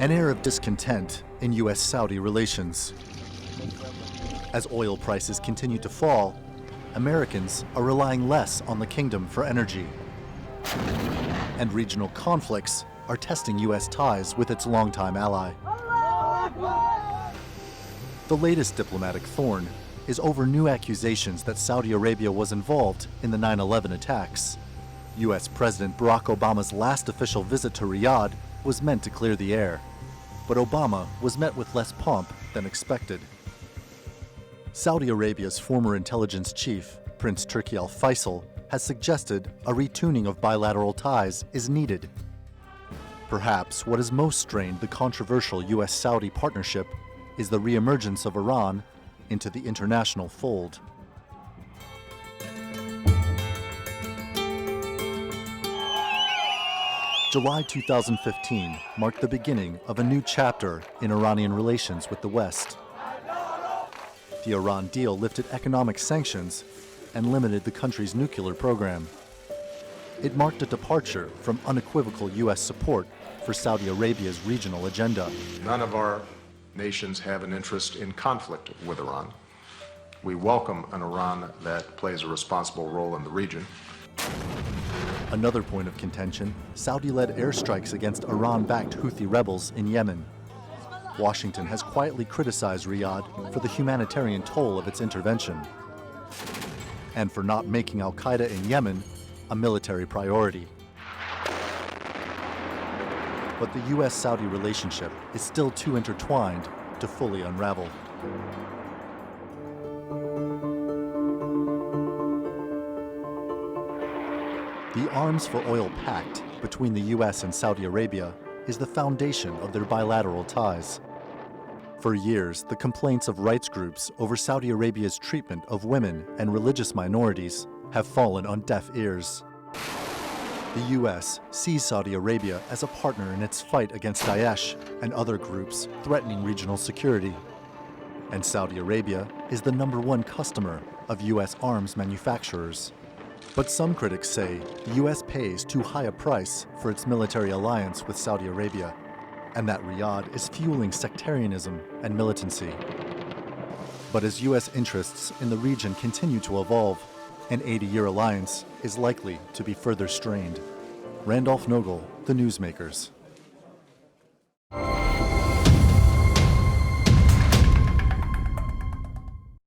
An air of discontent in U.S.-Saudi relations. As oil prices continue to fall, Americans are relying less on the kingdom for energy. And regional conflicts are testing U.S. ties with its longtime ally. The latest diplomatic thorn is over new accusations that Saudi Arabia was involved in the 9/11 attacks. U.S. President Barack Obama's last official visit to Riyadh was meant to clear the air, but Obama was met with less pomp than expected. Saudi Arabia's former intelligence chief, Prince Turki Al Faisal, has suggested a retuning of bilateral ties is needed. Perhaps what has most strained the controversial U.S.-Saudi partnership is the reemergence of Iran into the international fold. July 2015 marked the beginning of a new chapter in Iranian relations with the West. The Iran deal lifted economic sanctions and limited the country's nuclear program. It marked a departure from unequivocal U.S. support for Saudi Arabia's regional agenda. None of our nations have an interest in conflict with Iran. We welcome an Iran that plays a responsible role in the region. Another point of contention, Saudi-led airstrikes against Iran-backed Houthi rebels in Yemen. Washington has quietly criticized Riyadh for the humanitarian toll of its intervention and for not making al-Qaeda in Yemen a military priority. But the U.S.-Saudi relationship is still too intertwined to fully unravel. The arms for oil pact between the U.S. and Saudi Arabia is the foundation of their bilateral ties. For years, the complaints of rights groups over Saudi Arabia's treatment of women and religious minorities have fallen on deaf ears. The U.S. sees Saudi Arabia as a partner in its fight against Daesh and other groups threatening regional security. And Saudi Arabia is the #1 customer of U.S. arms manufacturers. But some critics say the U.S. pays too high a price for its military alliance with Saudi Arabia, and that Riyadh is fueling sectarianism and militancy. But as U.S. interests in the region continue to evolve, an 80-year alliance is likely to be further strained. Randolph Nogel, The Newsmakers.